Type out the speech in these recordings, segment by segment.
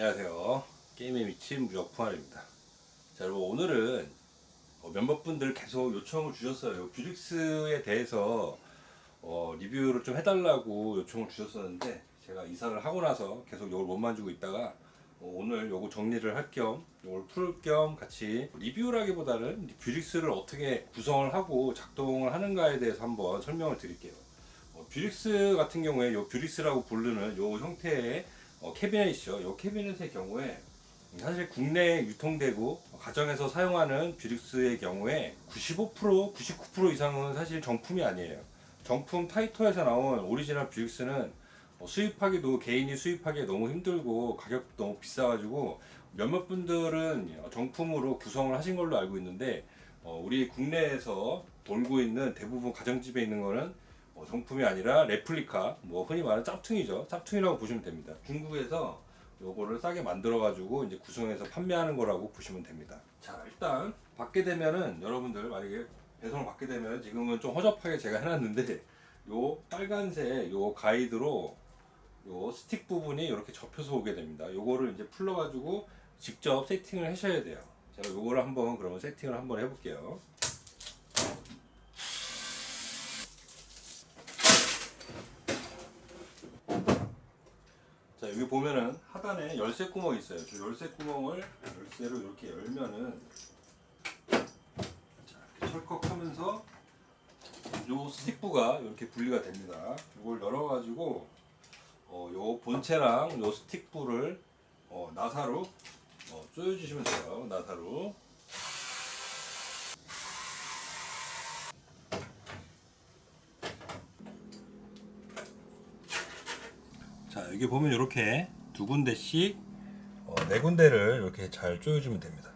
안녕하세요. 게임에 미친 무적푸한입니다. 자, 여러분 오늘은 몇몇 분들 계속 요청을 주셨어요. 뷰릭스에 대해서 리뷰를 좀 해달라고 요청을 주셨었는데 제가 이사를 하고 나서 계속 이걸 못 만지고 있다가 오늘 요거 정리를 할 겸 이걸 풀 겸 같이 리뷰라기보다는 뷰릭스를 어떻게 구성을 하고 작동을 하는가에 대해서 한번 설명을 드릴게요. 뷰릭스 같은 경우에 요 뷰릭스라고 부르는 요 형태의 캐비넷이죠. 이 캐비넷의 경우에 사실 국내에 유통되고 가정에서 사용하는 뷰릭스의 경우에 95%, 99% 이상은 사실 정품이 아니에요. 정품 타이토에서 나온 오리지널 뷰릭스는 수입하기도 개인이 수입하기 너무 힘들고 가격도 너무 비싸가지고 몇몇 분들은 정품으로 구성을 하신 걸로 알고 있는데 우리 국내에서 돌고 있는 대부분 가정집에 있는 거는 정품이 아니라 레플리카, 뭐 흔히 말하는 짭퉁이죠. 짭퉁이라고 보시면 됩니다. 중국에서 요거를 싸게 만들어 가지고 이제 구성해서 판매하는 거라고 보시면 됩니다. 자, 일단 받게 되면은 여러분들 만약에 배송을 받게 되면 지금은 좀 허접하게 제가 해놨는데 요 빨간색 요 가이드로 요 스틱 부분이 이렇게 접혀서 오게 됩니다. 요거를 이제 풀러 가지고 직접 세팅을 하셔야 돼요. 제가 요거를 한번 그러면 세팅을 한번 해볼게요. 자, 여기 보면은 하단에 열쇠 구멍이 있어요. 그 열쇠 구멍을 열쇠로 이렇게 열면은 자, 이렇게 철컥하면서 요 스틱부가 이렇게 분리가 됩니다. 이걸 열어가지고 요 본체랑 요 스틱부를 나사로 조여주시면 돼요. 나사로. 자, 여기 보면 이렇게 두 군데씩 네 군데를 이렇게 잘 조여주면 됩니다.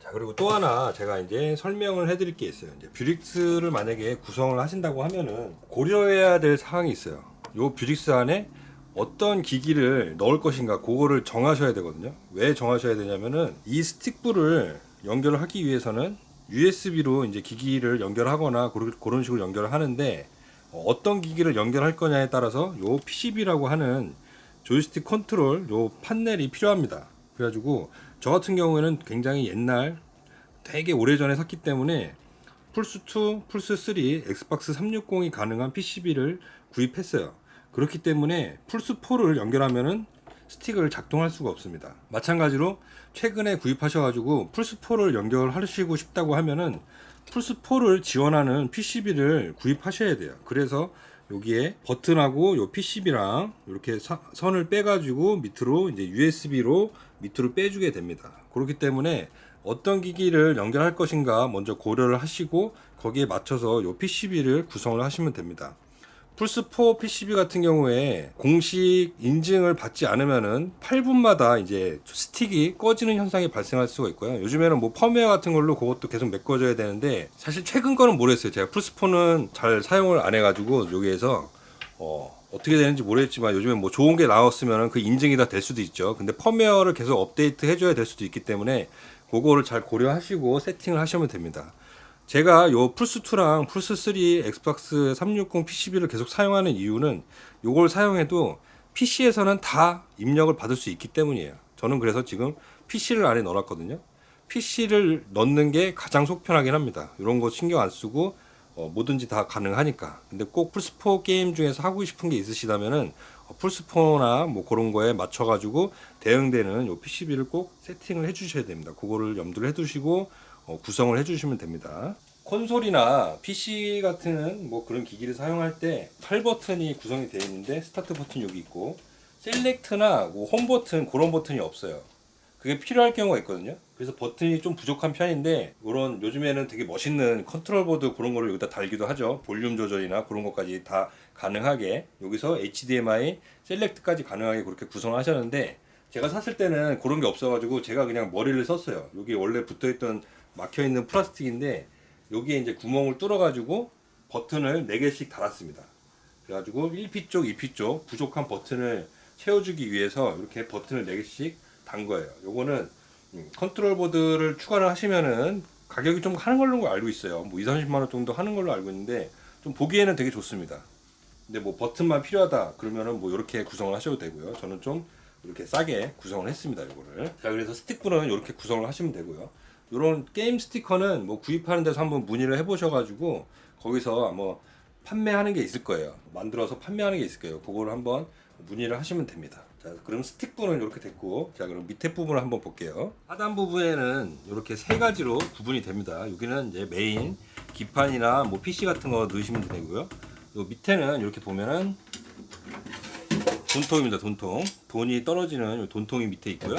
자, 그리고 또 하나 제가 이제 설명을 해드릴 게 있어요. 이제 뷰릭스를 만약에 구성을 하신다고 하면은 고려해야 될 사항이 있어요. 요 뷰릭스 안에 어떤 기기를 넣을 것인가 그거를 정하셔야 되거든요. 왜 정하셔야 되냐면은 이 스틱부를 연결을 하기 위해서는 USB로 이제 기기를 연결하거나 그런 식으로 연결을 하는데 어떤 기기를 연결할 거냐에 따라서 요 PCB라고 하는 조이스틱 컨트롤 요 판넬이 필요합니다. 그래가지고 저 같은 경우에는 굉장히 옛날 되게 오래전에 샀기 때문에 플스2, 플스3, 엑스박스 360이 가능한 PCB를 구입했어요. 그렇기 때문에 플스4를 연결하면은 스틱을 작동할 수가 없습니다. 마찬가지로 최근에 구입하셔가지고 플스4를 연결하시고 싶다고 하면은 플스4를 지원하는 PCB를 구입하셔야 돼요. 그래서 여기에 버튼하고 요 PCB랑 이렇게 선을 빼가지고 밑으로 이제 USB로 밑으로 빼주게 됩니다. 그렇기 때문에 어떤 기기를 연결할 것인가 먼저 고려를 하시고 거기에 맞춰서 요 PCB를 구성을 하시면 됩니다. 플스4 PCB 같은 경우에 공식 인증을 받지 않으면은 8분마다 이제 스틱이 꺼지는 현상이 발생할 수가 있고요. 요즘에는 뭐 펌웨어 같은 걸로 그것도 계속 메꿔줘야 되는데 사실 최근 거는 모르겠어요. 제가 플스4는 잘 사용을 안 해가지고 여기에서 어떻게 되는지 모르겠지만 요즘에 뭐 좋은 게 나왔으면 그 인증이 다 될 수도 있죠. 근데 펌웨어를 계속 업데이트 해줘야 될 수도 있기 때문에 그거를 잘 고려하시고 세팅을 하시면 됩니다. 제가 요 플스2랑 플스3 엑스박스 360 PCB를 계속 사용하는 이유는 요걸 사용해도 PC에서는 다 입력을 받을 수 있기 때문이에요. 저는 그래서 지금 PC를 안에 넣어놨거든요. PC를 넣는 게 가장 속 편하긴 합니다. 이런 거 신경 안 쓰고 뭐든지 다 가능하니까. 근데 꼭 플스4 게임 중에서 하고 싶은 게 있으시다면은 플스4나 뭐 그런 거에 맞춰가지고 대응되는 요 PCB를 꼭 세팅을 해주셔야 됩니다. 그거를 염두를 해두시고 구성을 해주시면 됩니다. 콘솔이나 PC 같은 뭐 그런 기기를 사용할 때 8버튼이 구성이 되어 있는데 스타트 버튼이 여기 있고 셀렉트나 뭐 홈 버튼 그런 버튼이 없어요. 그게 필요할 경우가 있거든요. 그래서 버튼이 좀 부족한 편인데 이런 요즘에는 되게 멋있는 컨트롤 보드 그런 거를 여기다 달기도 하죠. 볼륨 조절이나 그런 것까지 다 가능하게 여기서 HDMI 셀렉트까지 가능하게 그렇게 구성하셨는데 제가 샀을 때는 그런 게 없어가지고 제가 그냥 머리를 썼어요. 여기 원래 붙어있던 막혀있는 플라스틱인데 여기에 이제 구멍을 뚫어가지고 버튼을 4개씩 달았습니다. 그래가지고 1피 쪽, 2피 쪽 부족한 버튼을 채워주기 위해서 이렇게 버튼을 4개씩 단 거예요. 요거는 컨트롤 보드를 추가를 하시면은 가격이 좀 하는 걸로 알고 있어요. 뭐 2, 30만 원 정도 하는 걸로 알고 있는데 좀 보기에는 되게 좋습니다. 근데 뭐 버튼만 필요하다 그러면은 뭐 이렇게 구성을 하셔도 되고요. 저는 좀 이렇게 싸게 구성을 했습니다. 이거를. 자, 그래서 스틱분은 이렇게 구성을 하시면 되고요. 이런 게임 스티커는 뭐 구입하는 데서 한번 문의를 해보셔가지고 거기서 뭐 판매하는 게 있을 거예요. 만들어서 판매하는 게 있을 거예요. 그거를 한번 문의를 하시면 됩니다. 자, 그럼 스틱분은 이렇게 됐고, 자, 그럼 밑에 부분을 한번 볼게요. 하단 부분에는 이렇게 세 가지로 구분이 됩니다. 여기는 이제 메인, 기판이나 뭐 PC 같은 거 넣으시면 되고요. 요 밑에는 이렇게 보면은 돈통입니다. 돈통. 돈이 떨어지는 돈통이 밑에 있고요.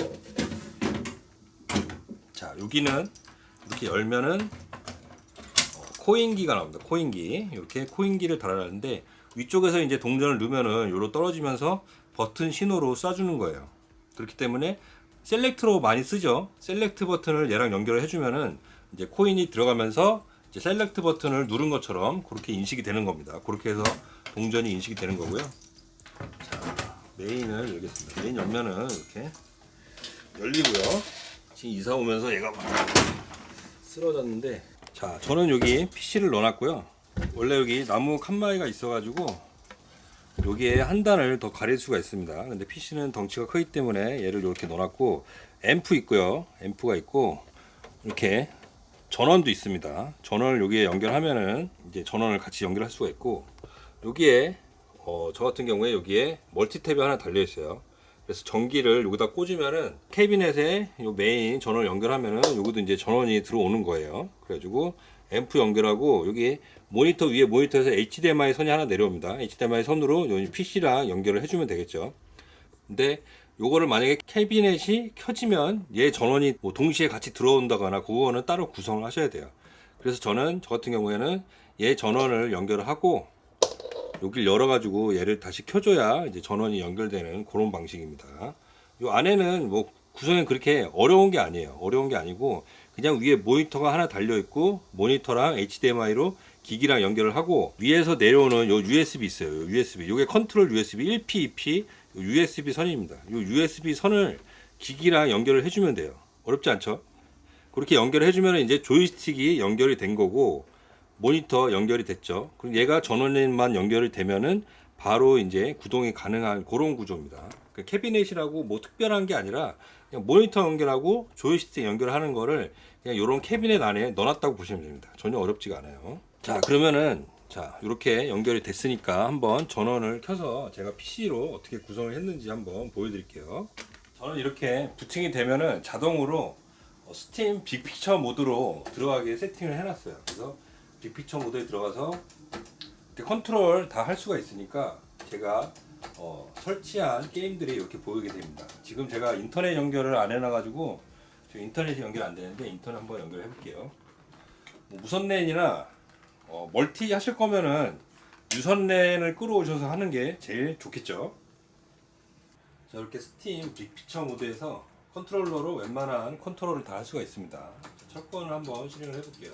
자, 여기는 이렇게 열면은 코인기가 나옵니다. 코인기. 이렇게 코인기를 달아놨는데 위쪽에서 이제 동전을 넣으면은 요로 떨어지면서 버튼 신호로 쏴주는 거예요. 그렇기 때문에 셀렉트로 많이 쓰죠. 셀렉트 버튼을 얘랑 연결을 해주면은 이제 코인이 들어가면서 이제 셀렉트 버튼을 누른 것처럼 그렇게 인식이 되는 겁니다. 그렇게 해서 동전이 인식이 되는 거고요. 자, 메인을 열겠습니다. 메인 열면은 이렇게 열리고요. 지금 이사 오면서 얘가 막 쓰러졌는데, 자, 저는 여기 PC를 넣어놨고요. 원래 여기 나무 칸막이가 있어가지고 여기에 한 단을 더 가릴 수가 있습니다. 근데 PC는 덩치가 크기 때문에 얘를 이렇게 넣어놨고, 앰프 있고요. 앰프가 있고, 이렇게 전원도 있습니다. 전원을 여기에 연결하면은 이제 전원을 같이 연결할 수가 있고, 여기에 저 같은 경우에 여기에 멀티탭이 하나 달려 있어요. 그래서 전기를 여기다 꽂으면은 캐비넷에 요 메인 전원을 연결하면은 여기도 이제 전원이 들어오는 거예요. 그래가지고 앰프 연결하고 여기 모니터 위에 모니터에서 HDMI 선이 하나 내려옵니다. HDMI 선으로 요 PC랑 연결을 해주면 되겠죠. 근데 요거를 만약에 캐비넷이 켜지면 얘 전원이 뭐 동시에 같이 들어온다거나 그거는 따로 구성을 하셔야 돼요. 그래서 저는 저 같은 경우에는 얘 전원을 연결을 하고 여기를 열어가지고 얘를 다시 켜줘야 이제 전원이 연결되는 그런 방식입니다. 이 안에는 뭐 구성이 그렇게 어려운 게 아니에요. 어려운 게 아니고 그냥 위에 모니터가 하나 달려 있고 모니터랑 HDMI로 기기랑 연결을 하고 위에서 내려오는 요 USB 있어요. 요 USB. 요게 컨트롤 USB 1P, 2P USB 선입니다. 요 USB 선을 기기랑 연결을 해주면 돼요. 어렵지 않죠? 그렇게 연결을 해주면 이제 조이스틱이 연결이 된 거고 모니터 연결이 됐죠. 그럼 얘가 전원만 연결이 되면은 바로 이제 구동이 가능한 그런 구조입니다. 그 캐비넷이라고 뭐 특별한 게 아니라 그냥 모니터 연결하고 조이스틱 연결하는 거를 그냥 이런 캐비넷 안에 넣어놨다고 보시면 됩니다. 전혀 어렵지가 않아요. 자, 그러면은 자, 이렇게 연결이 됐으니까 한번 전원을 켜서 제가 PC로 어떻게 구성을 했는지 한번 보여드릴게요. 저는 이렇게 부팅이 되면은 자동으로 스팀 빅픽처 모드로 들어가게 세팅을 해놨어요. 그래서 빅픽처 모드에 들어가서 이렇게 컨트롤 다 할 수가 있으니까 제가 설치한 게임들이 이렇게 보이게 됩니다. 지금 제가 인터넷 연결을 안 해놔가지고 지금 인터넷이 연결 안 되는데 인터넷 한번 연결해 볼게요. 뭐 무선랜이나 멀티 하실 거면은 유선랜을 끌어오셔서 하는 게 제일 좋겠죠. 자, 이렇게 스팀 빅픽처 모드에서 컨트롤러로 웬만한 컨트롤을 다 할 수가 있습니다. 첫 번을 한번 실행을 해 볼게요.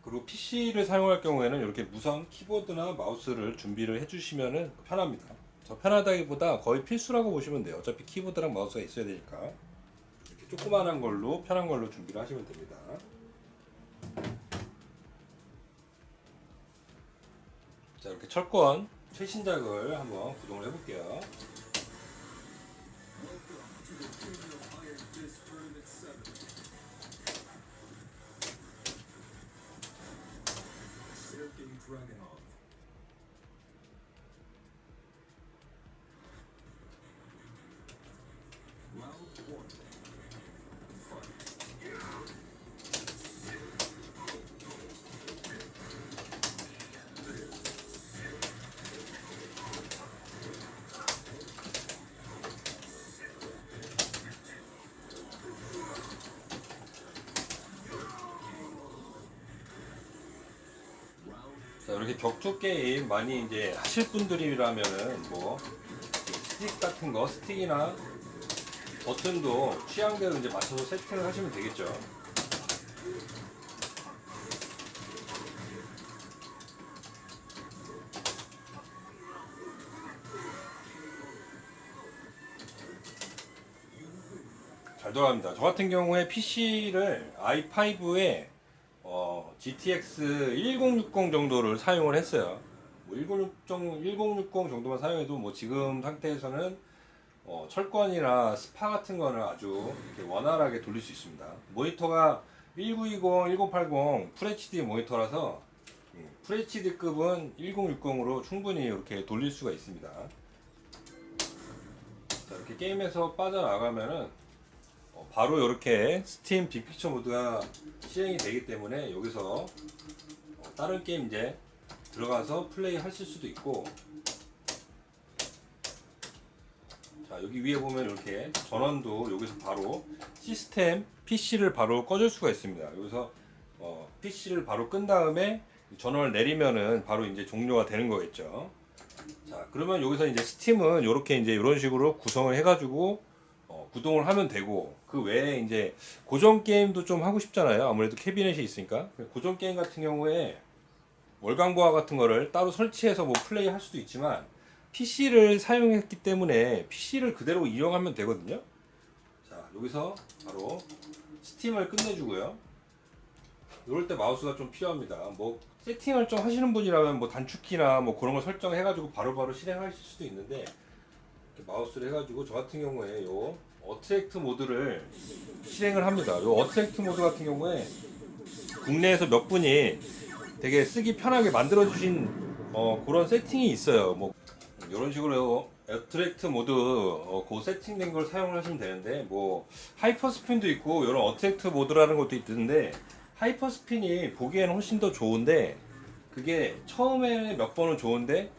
그리고 PC를 사용할 경우에는 이렇게 무선 키보드나 마우스를 준비를 해주시면 편합니다. 더 편하다기보다 거의 필수라고 보시면 돼요. 어차피 키보드랑 마우스가 있어야 되니까 이렇게 조그만한 걸로 편한 걸로 준비를 하시면 됩니다. 자, 이렇게 철권 최신작을 한번 구동을 해볼게요. 자, 이렇게 격투 게임 많이 이제 하실 분들이라면은 뭐 스틱 같은 거, 스틱이나 버튼도 취향대로 이제 맞춰서 세팅을 하시면 되겠죠. 잘 돌아갑니다. 저 같은 경우에 PC를 i5에 GTX 1060 정도를 사용을 했어요. 뭐 1060 정도만 사용해도 뭐 지금 상태에서는 철권이나 스파 같은 거는 아주 이렇게 원활하게 돌릴 수 있습니다. 모니터가 1920, 1080 FHD 모니터라서 FHD급은 1060으로 충분히 이렇게 돌릴 수가 있습니다. 자, 이렇게 게임에서 빠져나가면은 바로 이렇게 스팀 빅픽처 모드가 실행이 되기 때문에 여기서 다른 게임 이제 들어가서 플레이 하실 수도 있고, 자 여기 위에 보면 이렇게 전원도 여기서 바로 시스템 PC를 바로 꺼줄 수가 있습니다. 여기서 PC를 바로 끈 다음에 전원을 내리면은 바로 이제 종료가 되는 거겠죠. 자 그러면 여기서 이제 스팀은 이렇게 이제 이런 식으로 구성을 해가지고 구동을 하면 되고, 그 외에 이제 고전 게임도 좀 하고 싶잖아요. 아무래도 캐비넷이 있으니까. 고전 게임 같은 경우에 월광보화 같은 거를 따로 설치해서 뭐 플레이 할 수도 있지만 PC를 사용했기 때문에 PC를 그대로 이용하면 되거든요. 자 여기서 바로 스팀을 끝내주고요. 이럴 때 마우스가 좀 필요합니다. 뭐 세팅을 좀 하시는 분이라면 뭐 단축키나 뭐 그런 걸 설정해가지고 바로바로 실행하실 수도 있는데, 이렇게 마우스를 해가지고 저 같은 경우에 요 어트랙트 모드를 실행을 합니다. 요 어트랙트 모드 같은 경우에 국내에서 몇 분이 되게 쓰기 편하게 만들어주신 그런 세팅이 있어요. 뭐 이런 식으로 어트랙트 모드 그 세팅된 걸 사용하시면 되는데, 뭐 하이퍼스핀도 있고 이런 어트랙트 모드라는 것도 있는데, 하이퍼스핀이 보기에는 훨씬 더 좋은데 그게 처음에 몇 번은 좋은데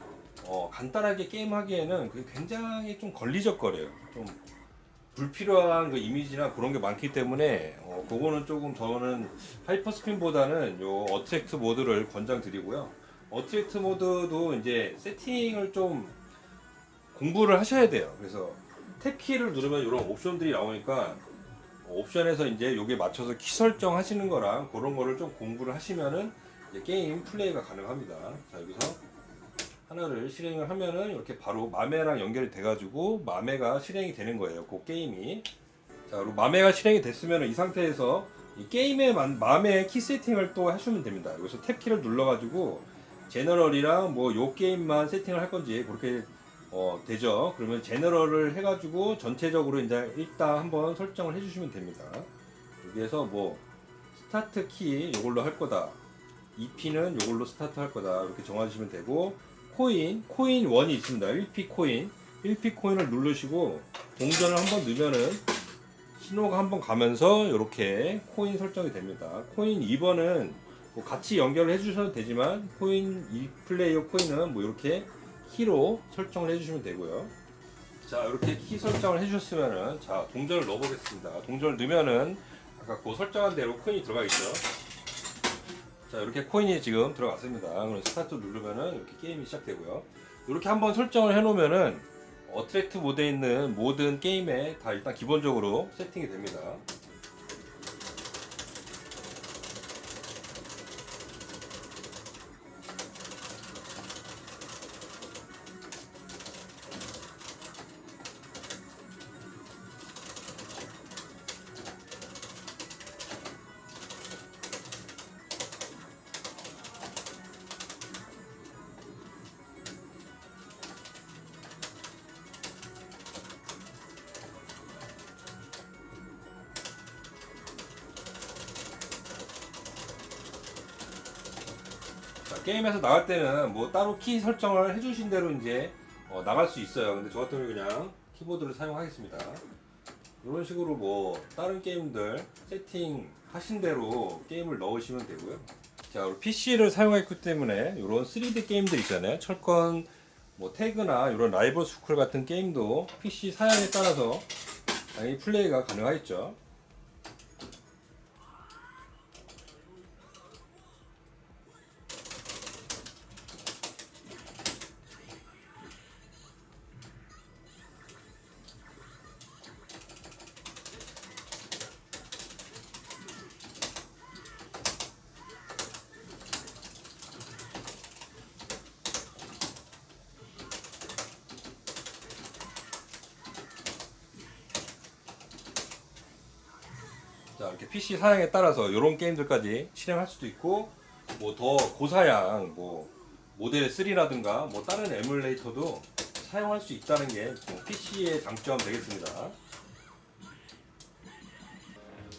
간단하게 게임하기에는 그게 굉장히 좀 걸리적거려요. 좀 불필요한 그 이미지나 그런 게 많기 때문에 그거는 조금 저는 하이퍼스핀보다는 요 어트랙트 모드를 권장드리고요. 어트랙트 모드도 이제 세팅을 좀 공부를 하셔야 돼요. 그래서 탭키를 누르면 이런 옵션들이 나오니까 옵션에서 이제 여기에 맞춰서 키 설정 하시는 거랑 그런 거를 좀 공부를 하시면은 이제 게임 플레이가 가능합니다. 자 여기서 하나를 실행을 하면은 이렇게 바로 맘에랑 연결이 돼가지고 맘에가 실행이 되는 거예요. 그 게임이. 자 그리고 맘에가 실행이 됐으면 이 상태에서 이 게임의 맘에 키 세팅을 또 하시면 됩니다. 여기서 탭키를 눌러가지고 제너럴이랑 뭐 요 게임만 세팅을 할 건지 그렇게 되죠. 그러면 제너럴을 해가지고 전체적으로 이제 일단 한번 설정을 해주시면 됩니다. 여기에서 뭐 스타트 키 요걸로 할 거다, EP는 요걸로 스타트 할 거다 이렇게 정하시면 되고, 코인 1이 있습니다. 1P 코인 1P 코인을 누르시고 동전을 한번 넣으면은 신호가 한번 가면서 이렇게 코인 설정이 됩니다. 코인 2번은 뭐 같이 연결을 해주셔도 되지만 코인 2플레이어 코인은 뭐 이렇게 키로 설정을 해주시면 되고요. 자 이렇게 키 설정을 해주셨으면은 자 동전을 넣어보겠습니다. 동전을 넣으면은 아까 그 설정한 대로 코인이 들어가겠죠. 자 이렇게 코인이 지금 들어갔습니다. 그럼 스타트 누르면은 이렇게 게임이 시작되고요. 이렇게 한번 설정을 해놓으면은 어트랙트 모드에 있는 모든 게임에 다 일단 기본적으로 세팅이 됩니다. 게임에서 나갈 때는 뭐 따로 키 설정을 해주신 대로 이제 나갈 수 있어요. 근데 저 같은 경우 그냥 키보드를 사용하겠습니다. 이런 식으로 뭐 다른 게임들 세팅 하신 대로 게임을 넣으시면 되고요. 자, PC를 사용했기 때문에 이런 3D 게임들 있잖아요. 철권, 뭐 태그나 이런 라이벌 스쿨 같은 게임도 PC 사양에 따라서 당연히 플레이가 가능하겠죠. 자, 이렇게 PC 사양에 따라서 이런 게임들까지 실행할 수도 있고, 뭐 더 고사양 뭐 모델 3라든가 뭐 다른 에뮬레이터도 사용할 수 있다는 게 PC의 장점 되겠습니다.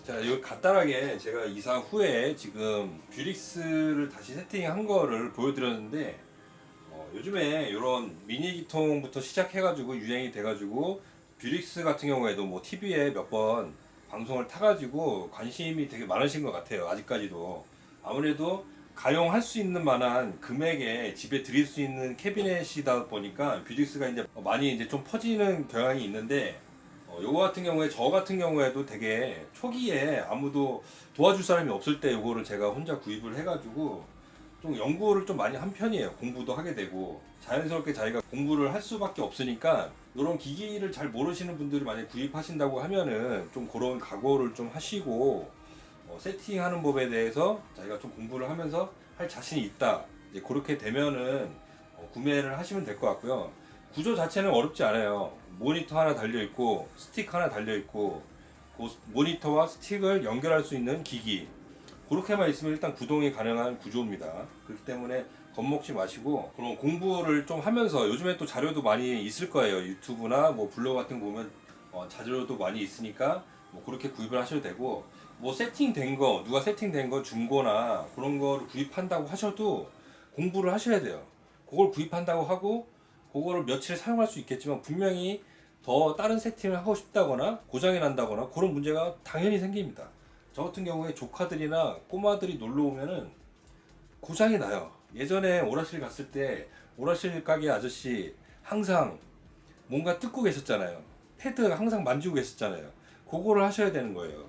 자, 이거 간단하게 제가 이사 후에 지금 뷰릭스를 다시 세팅한 거를 보여드렸는데, 요즘에 이런 미니 기통부터 시작해가지고 유행이 돼가지고 뷰릭스 같은 경우에도 뭐 TV에 몇 번 방송을 타가지고 관심이 되게 많으신 것 같아요. 아직까지도 아무래도 가용할 수 있는 만한 금액에 집에 드릴 수 있는 캐비넷이다 보니까 뷰릭스가 이제 많이 이제 좀 퍼지는 경향이 있는데, 요거 같은 경우에 저 같은 경우에도 되게 초기에 아무도 도와줄 사람이 없을 때 요거를 제가 혼자 구입을 해가지고 좀 연구를 좀 많이 한 편이에요. 공부도 하게 되고 자연스럽게 자기가 공부를 할 수밖에 없으니까, 이런 기기를 잘 모르시는 분들이 만약 구입하신다고 하면은 좀 그런 각오를 좀 하시고, 세팅하는 법에 대해서 자기가 좀 공부를 하면서 할 자신이 있다, 이제 그렇게 되면은 구매를 하시면 될 것 같고요. 구조 자체는 어렵지 않아요. 모니터 하나 달려 있고 스틱 하나 달려 있고, 그 모니터와 스틱을 연결할 수 있는 기기, 그렇게만 있으면 일단 구동이 가능한 구조입니다. 그렇기 때문에 겁먹지 마시고, 그럼 공부를 좀 하면서, 요즘에 또 자료도 많이 있을 거예요. 유튜브나 뭐 블로그 같은 거 보면 자료도 많이 있으니까 뭐 그렇게 구입을 하셔도 되고, 뭐 세팅된 거, 누가 세팅된 거 중고나 그런 거를 구입한다고 하셔도 공부를 하셔야 돼요. 그걸 구입한다고 하고 그거를 며칠 사용할 수 있겠지만, 분명히 더 다른 세팅을 하고 싶다거나 고장이 난다거나 그런 문제가 당연히 생깁니다. 저 같은 경우에 조카들이나 꼬마들이 놀러 오면은 고장이 나요. 예전에 오락실 갔을 때 오락실 가게 아저씨 항상 뭔가 뜯고 계셨잖아요. 패드 항상 만지고 계셨잖아요. 그거를 하셔야 되는 거예요.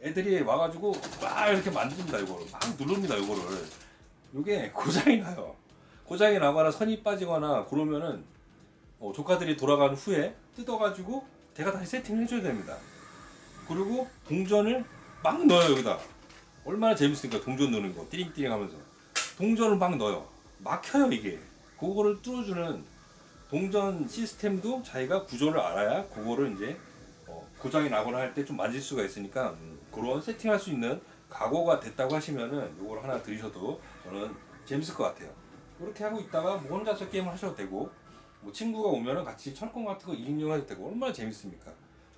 애들이 와가지고 막 이렇게 만집니다. 이거를 막 누릅니다. 이거를. 이게 고장이 나요. 고장이 나거나 선이 빠지거나 그러면은 조카들이 돌아간 후에 뜯어가지고 제가 다시 세팅을 해줘야 됩니다. 그리고 동전을 막 넣어요. 여기다. 얼마나 재밌으니까 동전 넣는 거 띠링띠링 하면서 동전을 막 넣어요. 막혀요 이게. 그거를 뚫어주는 동전 시스템도 자기가 구조를 알아야 그거를 이제 고장이 나거나 할 때 좀 만질 수가 있으니까, 그런 세팅할 수 있는 각오가 됐다고 하시면은 요걸 하나 들으셔도 저는 재밌을 것 같아요. 이렇게 하고 있다가 뭐 혼자서 게임을 하셔도 되고, 뭐 친구가 오면은 같이 철권 같은 거 2인용 해도 되고, 얼마나 재밌습니까?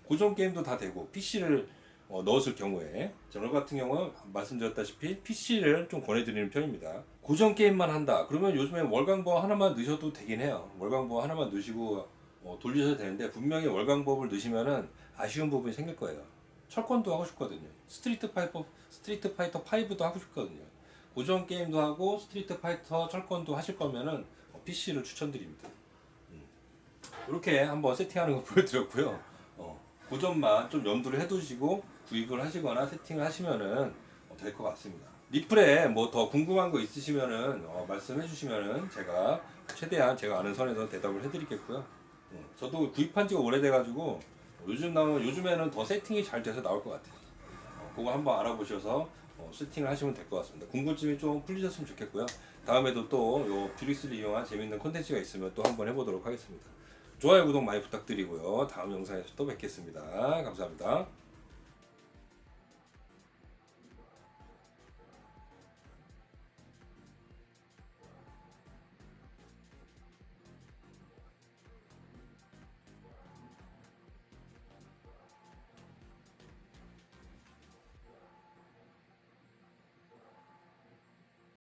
고전 게임도 다 되고, PC를 넣었을 경우에, 저는 같은 경우는 말씀드렸다시피 PC를 좀 권해드리는 편입니다. 고전 게임만 한다 그러면 요즘에 월광버 하나만 넣으셔도 되긴 해요. 월광버 하나만 넣으시고 돌리셔도 되는데, 분명히 월광버를 넣으시면은 아쉬운 부분이 생길 거예요. 철권도 하고 싶거든요. 스트리트 파이터 5도 하고 싶거든요. 고전 게임도 하고 스트리트 파이터 철권도 하실 거면은 PC를 추천드립니다. 이렇게 한번 세팅하는 거 보여드렸고요. 고전만 좀 염두를 해두시고 구입을 하시거나 세팅을 하시면은 될 것 같습니다. 리플에 뭐 더 궁금한 거 있으시면은 말씀해 주시면은 제가 최대한 제가 아는 선에서 대답을 해드리겠고요. 저도 구입한 지가 오래돼가지고 요즘에는 더 세팅이 잘 돼서 나올 것 같아요. 그거 한번 알아보셔서 세팅을 하시면 될 것 같습니다. 궁금증이 좀 풀리셨으면 좋겠고요. 다음에도 또 요 뷰릭스를 이용한 재밌는 콘텐츠가 있으면 또 한번 해보도록 하겠습니다. 좋아요, 구독 많이 부탁드리고요. 다음 영상에서 또 뵙겠습니다. 감사합니다.